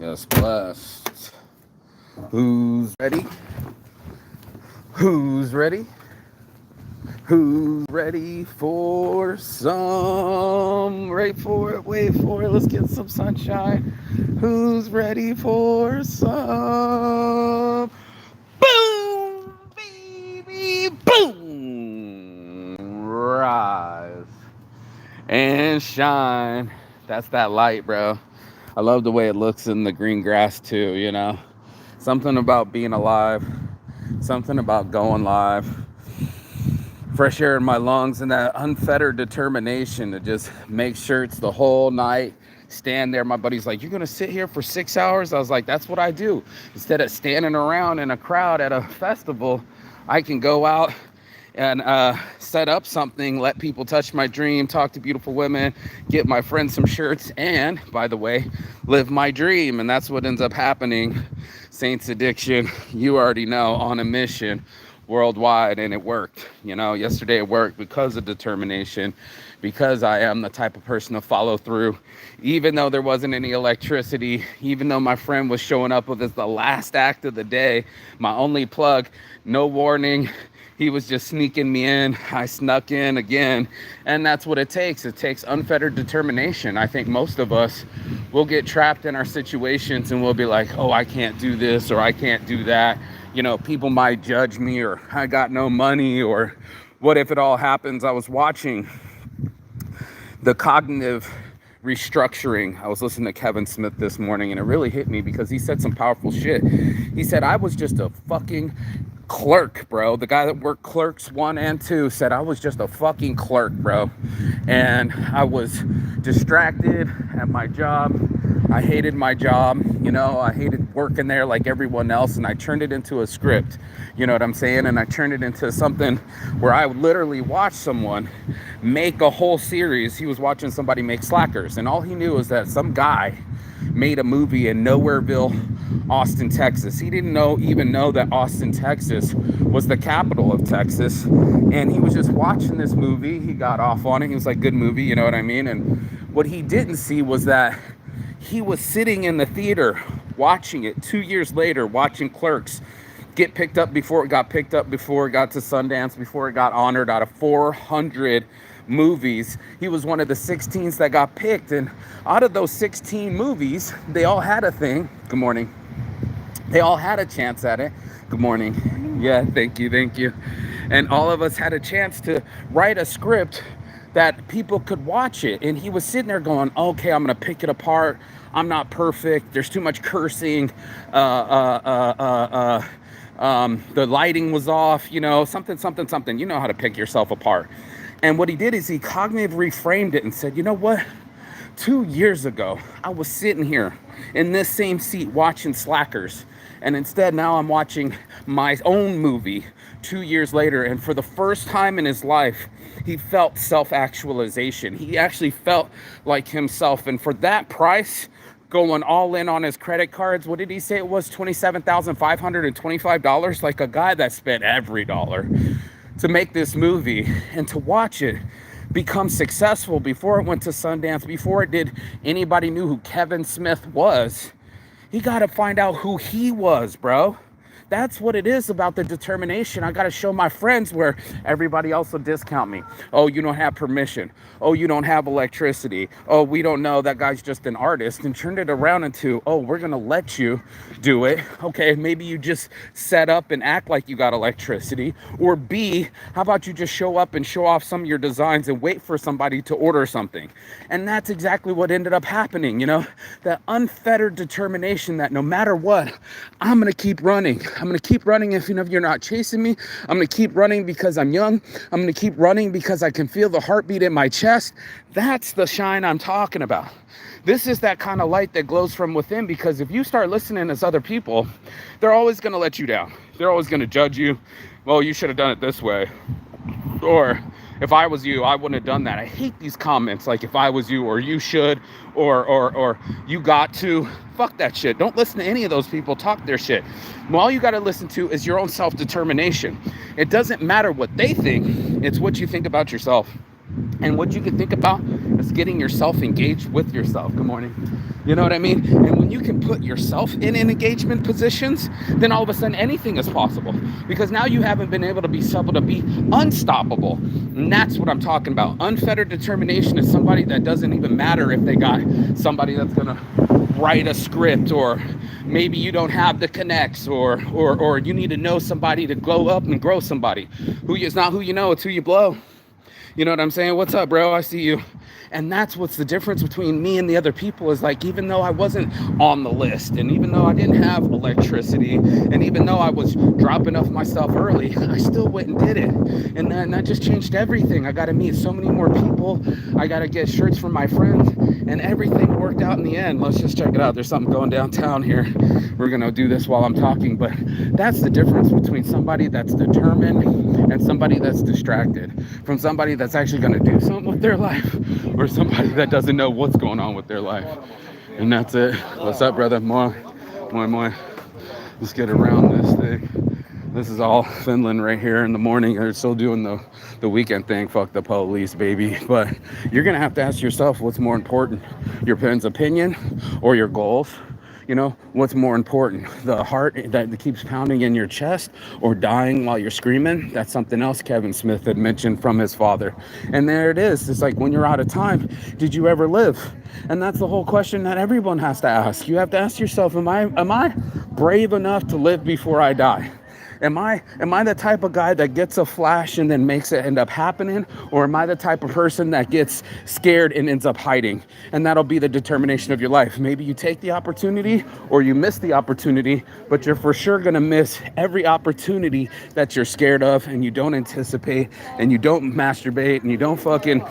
Yes, blessed. Who's ready? Who's ready? Who's ready for some? Wait for it, wait for it. Let's get some sunshine. Who's ready for some? Boom, baby, boom. Rise and shine. That's that light, bro. I love the way it looks in the green grass too, you know. Something about being alive, something about going live. Fresh air in my lungs and that unfettered determination to just make shirts the whole night, stand there. My buddy's like, you're gonna sit here for 6 hours? I was like, that's what I do. Instead of standing around in a crowd at a festival, I can go out and set up something, let people touch my dream, talk to beautiful women, get my friends some shirts, and by the way, live my dream. And that's what ends up happening. Saints Addiction, you already know, on a mission worldwide, and it worked. You know, yesterday it worked because of determination, because I am the type of person to follow through, even though there wasn't any electricity, even though my friend was showing up with the last act of the day, my only plug, no warning. He was just sneaking me in. I snuck in again. And that's what it takes. It takes unfettered determination. I think most of us will get trapped in our situations and we'll be like, oh, I can't do this or I can't do that. You know, people might judge me, or I got no money, or what if it all happens? I was watching the cognitive restructuring. I was listening to Kevin Smith this morning and it really hit me because he said some powerful shit. He said, I was just a fucking clerk, bro. The guy that worked clerks 1 and 2 said I was just a fucking clerk, bro. And I was distracted at my job. I hated my job, you know, I hated working there like everyone else, and I turned it into a script, you know what I'm saying? And I turned it into something where I would literally watch someone make a whole series. He was watching somebody make Slackers, and all he knew was that some guy made a movie in Nowhereville, Austin, Texas. He didn't even know that Austin, Texas was the capital of Texas. And he was just watching this movie. He got off on it. He was like, good movie, you know what I mean? And what he didn't see was that he was sitting in the theater watching it 2 years later, watching Clerks get picked up before it got picked up, before it got to Sundance, before it got honored out of 400 movies. He was one of the 16s that got picked. And out of those 16 movies, they all had a thing. Good morning. They all had a chance at it. Good morning. Yeah, thank you. And all of us had a chance to write a script that people could watch it. And he was sitting there going, okay, I'm gonna pick it apart. I'm not perfect. There's too much cursing. The lighting was off, you know, something. You know how to pick yourself apart. And what he did is he cognitively reframed it and said, you know what? 2 years ago, I was sitting here in this same seat watching Slackers. And instead, now I'm watching my own movie 2 years later. And for the first time in his life, he felt self-actualization. He actually felt like himself. And for that price, going all in on his credit cards, what did he say it was? $27,525? Like a guy that spent every dollar to make this movie and to watch it become successful before it went to Sundance, before it did anybody knew who Kevin Smith was. He got to find out who he was, bro. That's what it is about the determination. I got to show my friends where everybody else will discount me. Oh, you don't have permission. Oh, you don't have electricity. Oh, we don't know, that guy's just an artist. And turned it around into, oh, we're going to let you do it. Okay, maybe you just set up and act like you got electricity. Or B, how about you just show up and show off some of your designs and wait for somebody to order something. And that's exactly what ended up happening, you know, that unfettered determination that no matter what, I'm going to keep running. I'm going to keep running if you're not chasing me. I'm going to keep running because I'm young. I'm going to keep running because I can feel the heartbeat in my chest. That's the shine I'm talking about. This is that kind of light that glows from within, because if you start listening as other people, they're always going to let you down. They're always going to judge you. Well, you should have done it this way. Or if I was you, I wouldn't have done that. I hate these comments like if I was you, or you should, or you got to. Fuck that shit. Don't listen to any of those people talk their shit. Well, all you got to listen to is your own self-determination. It doesn't matter what they think. It's what you think about yourself. And what you can think about is getting yourself engaged with yourself. Good morning. You know what I mean? And when you can put yourself in engagement positions, then all of a sudden anything is possible. Because now you haven't been able to be unstoppable. And that's what I'm talking about. Unfettered determination is somebody that doesn't even matter if they got somebody that's gonna write a script, or maybe you don't have the connects, or you need to know somebody to glow up and grow somebody. It's not who you know, it's who you blow. You know what I'm saying? What's up, bro? I see you. And that's what's the difference between me and the other people, is like, even though I wasn't on the list, and even though I didn't have electricity, and even though I was dropping off myself early, I still went and did it. And then that just changed everything. I got to meet so many more people. I got to get shirts from my friends, and everything worked out in the end. Let's just check it out. There's something going downtown here. We're going to do this while I'm talking, but that's the difference between somebody that's determined and somebody that's distracted, from somebody that's actually going to do something with their life, or somebody that doesn't know what's going on with their life. And that's it. What's up, brother? Moi. Let's get around this thing. This is all Finland right here in the morning. They're still doing the weekend thing. Fuck the police, baby. But you're going to have to ask yourself what's more important, your parents' opinion or your goals. You know, what's more important, the heart that keeps pounding in your chest, or dying while you're screaming? That's something else Kevin Smith had mentioned from his father. And there it is. It's like, when you're out of time, did you ever live? And that's the whole question that everyone has to ask. You have to ask yourself, am I brave enough to live before I die? Am I the type of guy that gets a flash and then makes it end up happening? Or am I the type of person that gets scared and ends up hiding? And that'll be the determination of your life. Maybe you take the opportunity or you miss the opportunity, but you're for sure gonna miss every opportunity that you're scared of, and you don't anticipate, and you don't masturbate, and you don't fucking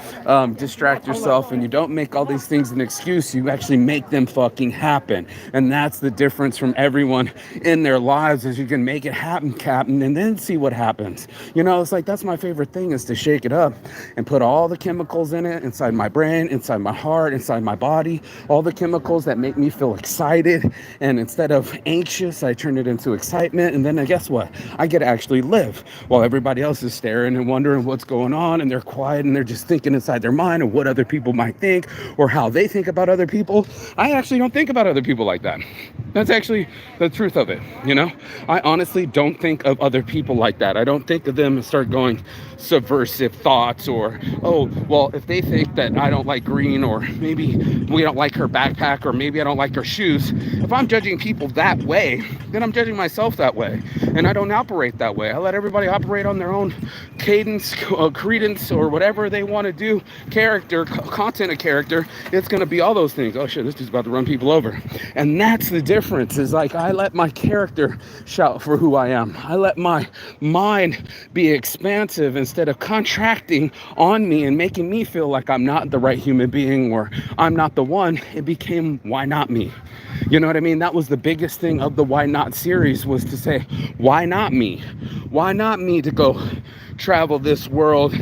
distract yourself, and you don't make all these things an excuse. You actually make them fucking happen. And that's the difference from everyone in their lives, is you can make it happen, Captain, and then see what happens. You know, it's like, that's my favorite thing, is to shake it up and put all the chemicals in it, inside my brain, inside my heart, inside my body, all the chemicals that make me feel excited. And instead of anxious, I turn it into excitement. And then guess what? I get to actually live, while everybody else is staring and wondering what's going on, and they're quiet and they're just thinking inside their mind of what other people might think, or how they think about other people. I actually don't think about other people like that. That's actually the truth of it. You know, I honestly don't think of other people like that. I don't think of them and start going subversive thoughts, or, oh, well, if they think that I don't like green, or maybe we don't like her backpack, or maybe I don't like her shoes. If I'm judging people that way, then I'm judging myself that way. And I don't operate that way. I let everybody operate on their own cadence, credence, or whatever they want to do. Character, content of character, it's going to be all those things. Oh shit, this dude's about to run people over. And that's the difference, is like, I let my character shout for who I am. I let my mind be expansive instead of contracting on me and making me feel like I'm not the right human being, or I'm not the one. It became, why not me? You know what I mean? That was the biggest thing of the Why Not series, was to say, why not me? Why not me to go travel this world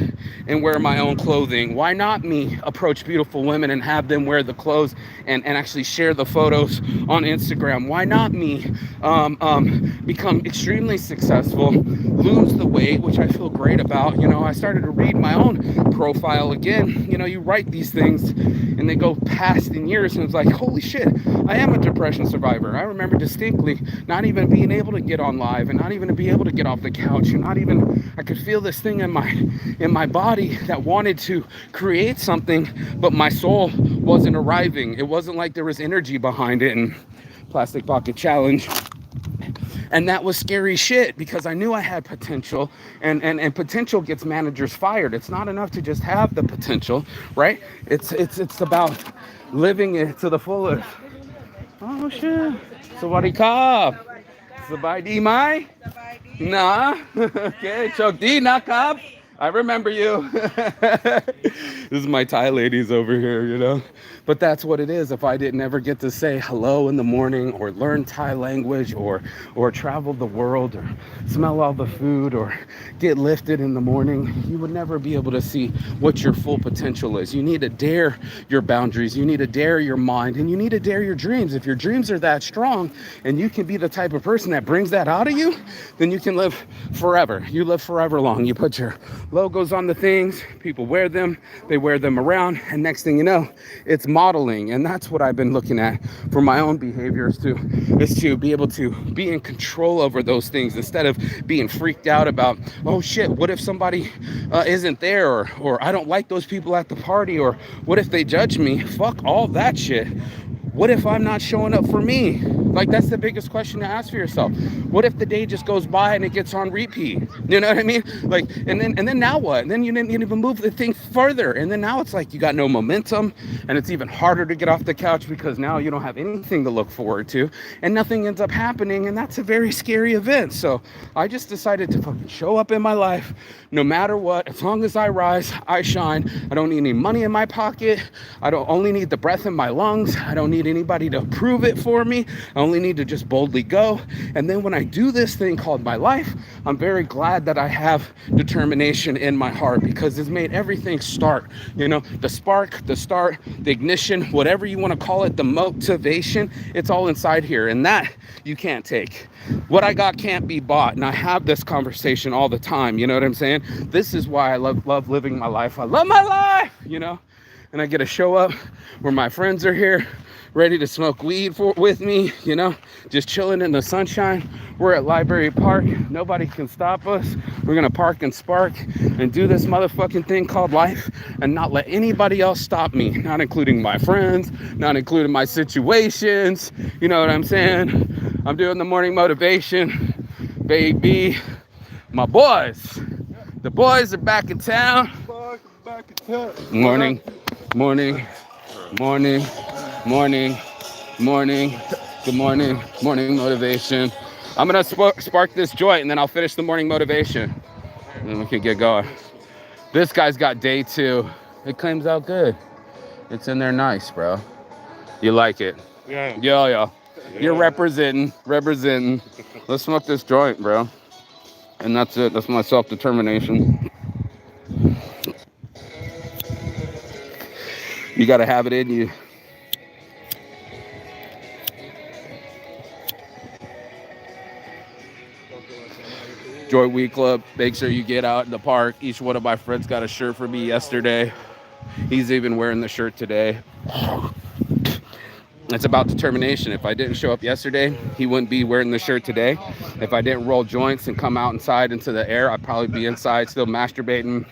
and wear my own clothing? Why not me approach beautiful women and have them wear the clothes and actually share the photos on Instagram? Why not me become extremely successful, lose the weight, which I feel great about? You know, I started to read my own profile again. You know, you write these things and they go past in years, and it's like, holy shit, I am a depression survivor. I remember distinctly not even being able to get on live, and not even to be able to get off the couch, and not even, I could feel this thing in my body that wanted to create something, but my soul wasn't arriving. It wasn't like there was energy behind it. And Plastic Pocket Challenge. And that was scary shit, because I knew I had potential, and potential gets managers fired. It's not enough to just have the potential, right? It's about living it to the fullest. Oh shit. Sawadee ka. Sabai mai? Nah. Okay, chok di nakap. I remember you. This is my Thai ladies over here, you know. But that's what it is. If I didn't ever get to say hello in the morning, or learn Thai language, or travel the world, or smell all the food, or get lifted in the morning, you would never be able to see what your full potential is. You need to dare your boundaries. You need to dare your mind, and you need to dare your dreams. If your dreams are that strong, and you can be the type of person that brings that out of you, then you can live forever. You live forever long. You put your logos on the things. People wear them. They wear them around. And next thing you know, it's modeling. And that's what I've been looking at for my own behavior is to be able to be in control over those things instead of being freaked out about, oh shit, what if somebody isn't there, or I don't like those people at the party, or what if they judge me? Fuck all that shit. What if I'm not showing up for me? Like, that's the biggest question to ask for yourself. What if the day just goes by and it gets on repeat? You know what I mean? Like, and then now what? And then you didn't even move the thing further. And then now it's like you got no momentum, and it's even harder to get off the couch because now you don't have anything to look forward to, and nothing ends up happening, and that's a very scary event. So I just decided to fucking show up in my life no matter what. As long as I rise, I shine. I don't need any money in my pocket. I don't only need the breath in my lungs. I don't need anybody to prove it for me. I only need to just boldly go. And then when I do this thing called my life, I'm very glad that I have determination in my heart, because it's made everything start. You know, the spark, the start, the ignition, whatever you want to call it, the motivation, it's all inside here. And that you can't take. What I got can't be bought. And I have this conversation all the time. You know what I'm saying? This is why I love living my life. I love my life, you know? And I get to show up where my friends are here, ready to smoke weed with me, you know, just chilling in the sunshine. We're at Library Park. Nobody can stop us. We're going to park and spark and do this motherfucking thing called life and not let anybody else stop me, not including my friends, not including my situations. You know what I'm saying? I'm doing the morning motivation, baby. My boys, the boys are back in town. Morning, morning, morning, morning, morning, good morning, morning motivation. I'm gonna spark this joint and then I'll finish the morning motivation and then we can get going. This guy's got day 2. It claims out good. It's in there nice, bro. You like it? Yeah. Yeah. You're representing. Let's smoke this joint, bro. And that's it. That's my self-determination. You gotta have it in you. Joy Week Club, make sure you get out in the park. Each one of my friends got a shirt for me yesterday. He's even wearing the shirt today. It's about determination. If I didn't show up yesterday, he wouldn't be wearing the shirt today. If I didn't roll joints and come out inside into the air, I'd probably be inside still masturbating.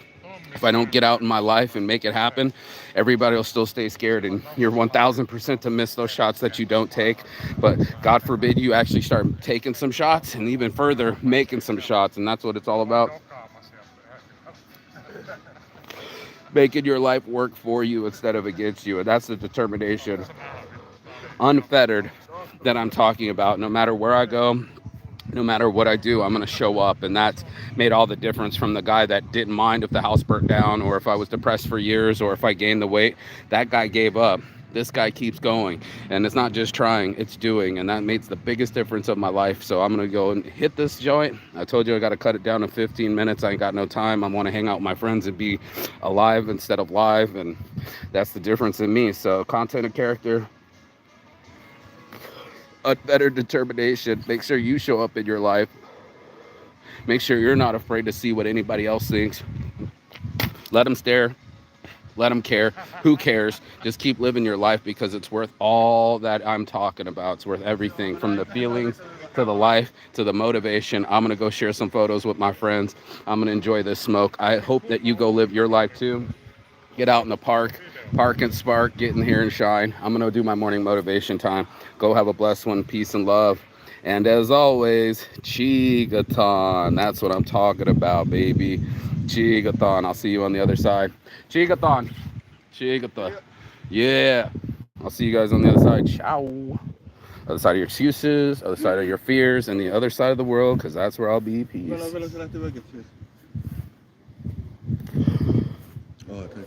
If I don't get out in my life and make it happen, everybody will still stay scared, and you're 1000% to miss those shots that you don't take. But God forbid you actually start taking some shots, and even further, making some shots. And that's what it's all about. Making your life work for you instead of against you. And that's the determination, unfettered, that I'm talking about. No matter where I go, no matter what I do, I'm going to show up. And that's made all the difference from the guy that didn't mind if the house burnt down, or if I was depressed for years, or if I gained the weight. That guy gave up. This guy keeps going. And it's not just trying, it's doing. And that makes the biggest difference of my life. So I'm going to go and hit this joint. I told you I got to cut it down to 15 minutes. I ain't got no time. I want to hang out with my friends and be alive instead of live. And that's the difference in me. So content and character, Unfettered Determination. Make sure you show up in your life. Make sure you're not afraid to see what anybody else thinks. Let them stare. Let them care. Who cares? Just keep living your life, because it's worth all that I'm talking about. It's worth everything, from the feelings to the life to the motivation. I'm going to go share some photos with my friends. I'm going to enjoy this smoke. I hope that you go live your life too. Get out in the park and spark, get in here and shine. I'm going to do my morning motivation time. Go have a blessed one. Peace and love. And as always, Chigathon. That's what I'm talking about, baby. Chigathon. I'll see you on the other side. Chigathon. Yeah. I'll see you guys on the other side. Ciao. Other side of your excuses, other side of your fears, and the other side of the world, because that's where I'll be. Peace. Oh, thank you.